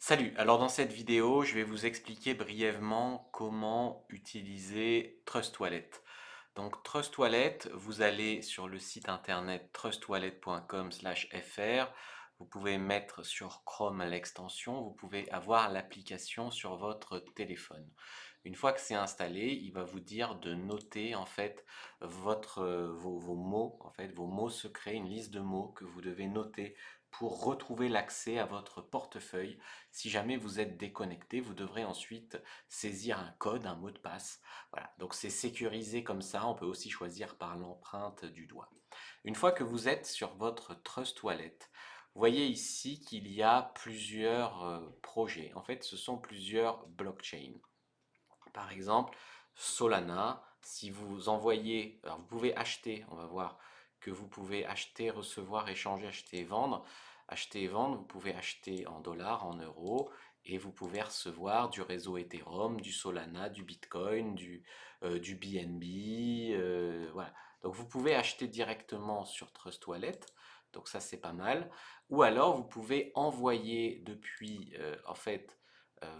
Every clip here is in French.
Salut, alors dans cette vidéo, je vais vous expliquer brièvement comment utiliser Trust Wallet. Donc Trust Wallet, vous allez sur le site internet trustwallet.com/fr, vous pouvez mettre sur Chrome l'extension, vous pouvez avoir l'application sur votre téléphone. Une fois que c'est installé, il va vous dire de noter en fait vos mots, en fait vos mots secrets, une liste de mots que vous devez noter pour retrouver l'accès à votre portefeuille. Si jamais vous êtes déconnecté, vous devrez ensuite saisir un code, un mot de passe. Voilà, donc c'est sécurisé comme ça, on peut aussi choisir par l'empreinte du doigt. Une fois que vous êtes sur votre Trust Wallet, vous voyez ici qu'il y a plusieurs projets. En fait, ce sont plusieurs blockchains. Par exemple, Solana, si vous envoyez, alors vous pouvez acheter, on va voir que vous pouvez acheter, recevoir, échanger, acheter et vendre. Acheter et vendre, vous pouvez acheter en dollars, en euros, et vous pouvez recevoir du réseau Ethereum, du Solana, du Bitcoin, du BNB, voilà. Donc vous pouvez acheter directement sur Trust Wallet, donc ça c'est pas mal. Ou alors vous pouvez envoyer depuis en fait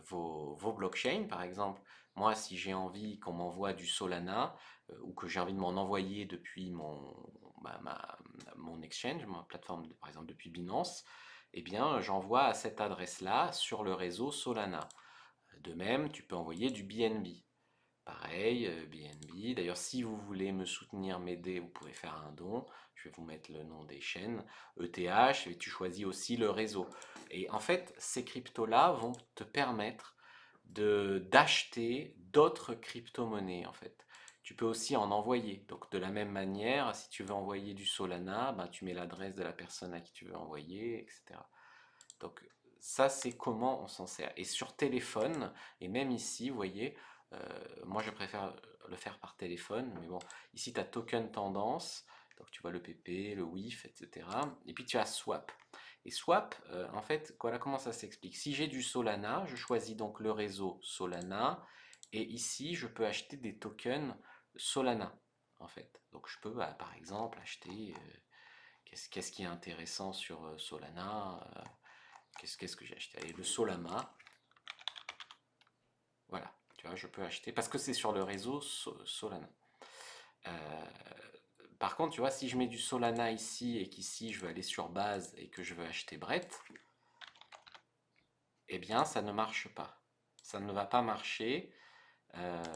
vos blockchains, par exemple. Moi, si j'ai envie qu'on m'envoie du Solana ou que j'ai envie de m'en envoyer depuis mon exchange, ma plateforme, par exemple depuis Binance, eh bien, j'envoie à cette adresse-là sur le réseau Solana. De même, tu peux envoyer du BNB. Pareil, BNB. D'ailleurs, si vous voulez me soutenir, m'aider, vous pouvez faire un don. Je vais vous mettre le nom des chaînes. ETH, et tu choisis aussi le réseau. Et en fait, ces cryptos-là vont te permettre d'acheter d'autres crypto-monnaies, en fait. Tu peux aussi en envoyer. Donc, de la même manière, si tu veux envoyer du Solana, ben, tu mets l'adresse de la personne à qui tu veux envoyer, etc. Donc ça, c'est comment on s'en sert. Et sur téléphone, et même ici, vous voyez, moi je préfère le faire par téléphone, mais bon, ici tu as token tendance, donc tu vois le PP, le WIF, etc. Et puis tu as swap. Et swap, en fait, voilà comment ça s'explique. Si j'ai du Solana, je choisis donc le réseau Solana, et ici je peux acheter des tokens Solana, en fait. Donc je peux, par exemple, acheter, qu'est-ce qui est intéressant sur Solana, qu'est-ce que j'ai acheté? Allez, le Solana. Voilà, tu vois, je peux acheter parce que c'est sur le réseau Solana. Euh, Par contre, tu vois, si je mets du Solana ici et qu'ici je veux aller sur base et que je veux acheter Brett, eh bien, ça ne marche pas. Ça ne va pas marcher,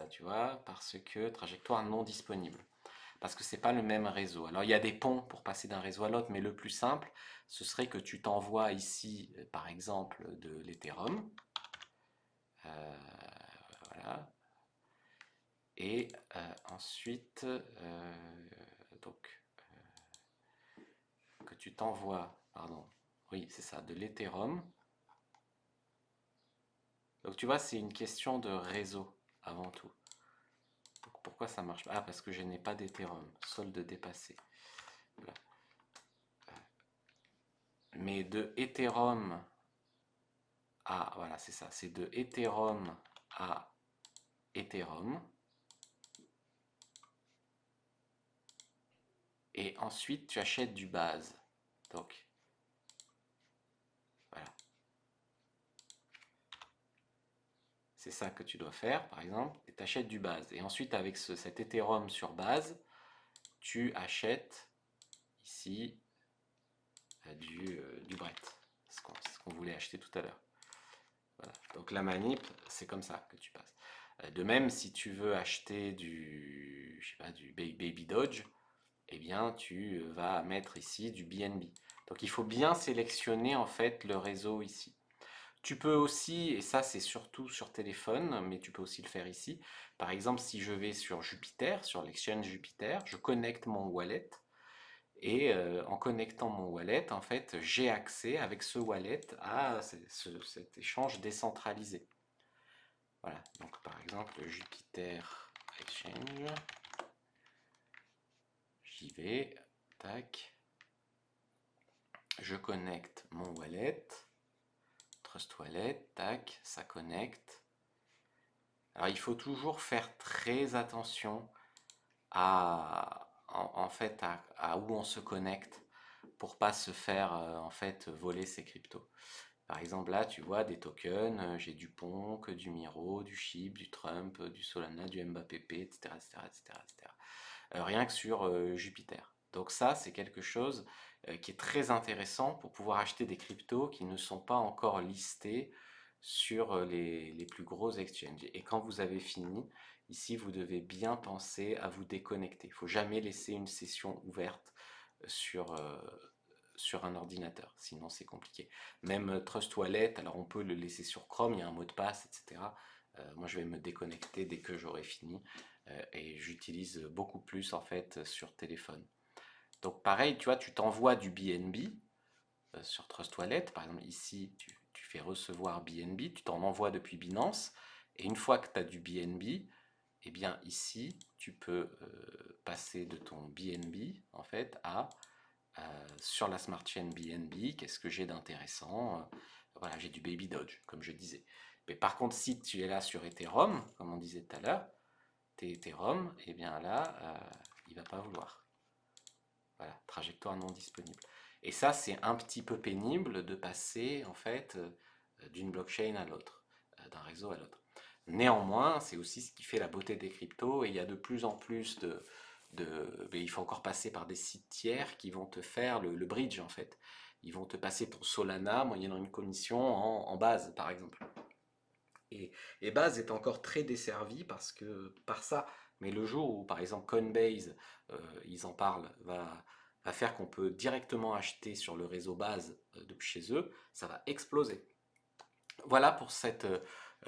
tu vois, parce que trajectoire non disponible. Parce que c'est pas le même réseau. Alors, il y a des ponts pour passer d'un réseau à l'autre, mais le plus simple, ce serait que tu t'envoies ici, par exemple, de l'Ethereum. Voilà. Et ensuite, donc, que tu t'envoies, pardon, oui, c'est ça, de l'Ethereum. Donc, tu vois, c'est une question de réseau avant tout. Donc, pourquoi ça marche pas? Ah, parce que je n'ai pas d'Ethereum, solde dépassé. Voilà. Mais de Ethereum à, voilà, c'est ça, c'est de Ethereum à Ethereum. Et ensuite, tu achètes du base. Donc, voilà. C'est ça que tu dois faire, par exemple, et tu achètes du base. Et ensuite, avec cet Ethereum sur base, tu achètes ici du Brett, ce qu'on voulait acheter tout à l'heure. Voilà. Donc la manip, c'est comme ça que tu passes. De même, si tu veux acheter je sais pas, du Baby Dodge, eh bien, tu vas mettre ici du BNB. Donc il faut bien sélectionner en fait le réseau ici. Tu peux aussi, et ça c'est surtout sur téléphone, mais tu peux aussi le faire ici. Par exemple, si je vais sur Jupiter, sur l'exchange Jupiter, je connecte mon wallet et en connectant mon wallet, en fait, j'ai accès avec ce wallet à cet échange décentralisé. Voilà, donc par exemple Jupiter Exchange, j'y vais, tac, je connecte mon wallet, Trust Wallet, tac, ça connecte. Alors il faut toujours faire très attention en fait à où on se connecte pour pas se faire en fait voler ses cryptos. Par exemple, là, tu vois des tokens, j'ai du Ponk, du Miro, du SHIB, du Trump, du Solana, du Mbappé, etc., etc., etc., etc. Rien que sur Jupiter. Donc ça, c'est quelque chose qui est très intéressant pour pouvoir acheter des cryptos qui ne sont pas encore listés sur les plus gros exchanges. Et quand vous avez fini, ici, vous devez bien penser à vous déconnecter. Il ne faut jamais laisser une session ouverte sur, sur un ordinateur, sinon c'est compliqué. Même Trust Wallet, alors on peut le laisser sur Chrome, il y a un mot de passe, etc. Moi, je vais me déconnecter dès que j'aurai fini et j'utilise beaucoup plus en fait sur téléphone. Donc pareil, tu vois, tu t'envoies du BNB sur Trust Wallet, par exemple ici, tu fais recevoir BNB, tu t'en envoies depuis Binance, et une fois que tu as du BNB, eh bien ici, tu peux passer de ton BNB en fait à sur la Smart Chain BNB, qu'est-ce que j'ai d'intéressant? Voilà, j'ai du Baby Doge, comme je disais. Mais par contre, si tu es là sur Ethereum, comme on disait tout à l'heure, t'es Ethereum, et bien là, il va pas vouloir. Voilà, trajectoire non disponible. Et ça, c'est un petit peu pénible de passer en fait d'une blockchain à l'autre, d'un réseau à l'autre. Néanmoins, c'est aussi ce qui fait la beauté des cryptos et il y a de plus en plus mais il faut encore passer par des sites tiers qui vont te faire le bridge en fait. Ils vont te passer ton Solana moyennant une commission en base par exemple. Et, et Base est encore très desservi parce que par ça. Mais le jour où, par exemple, Coinbase, ils en parlent, va faire qu'on peut directement acheter sur le réseau Base depuis chez eux, ça va exploser. Voilà pour cette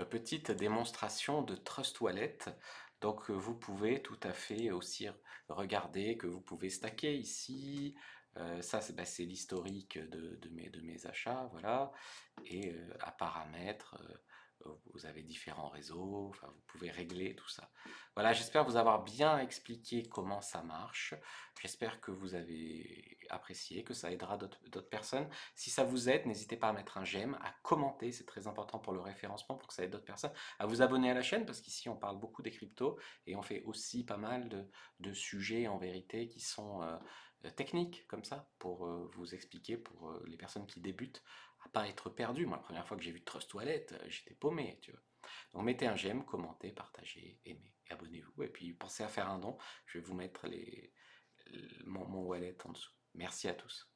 petite démonstration de Trust Wallet. Donc vous pouvez tout à fait aussi regarder que vous pouvez stacker ici. Ça, c'est bah, l'historique de mes achats, voilà. Et à paramètres, vous avez différents réseaux, enfin, vous pouvez régler tout ça. Voilà, j'espère vous avoir bien expliqué comment ça marche. J'espère que vous avez apprécié, que ça aidera d'autres personnes. Si ça vous aide, n'hésitez pas à mettre un j'aime, à commenter, c'est très important pour le référencement, pour que ça aide d'autres personnes, à vous abonner à la chaîne, parce qu'ici on parle beaucoup des cryptos, et on fait aussi pas mal de sujets en vérité qui sont techniques, comme ça, pour vous expliquer, pour les personnes qui débutent, à pas être perdu. Moi, la première fois que j'ai vu Trust Wallet, j'étais paumé, tu vois. Donc mettez un j'aime, commentez, partagez, aimez, et abonnez-vous. Et puis pensez à faire un don. Je vais vous mettre mon wallet en dessous. Merci à tous.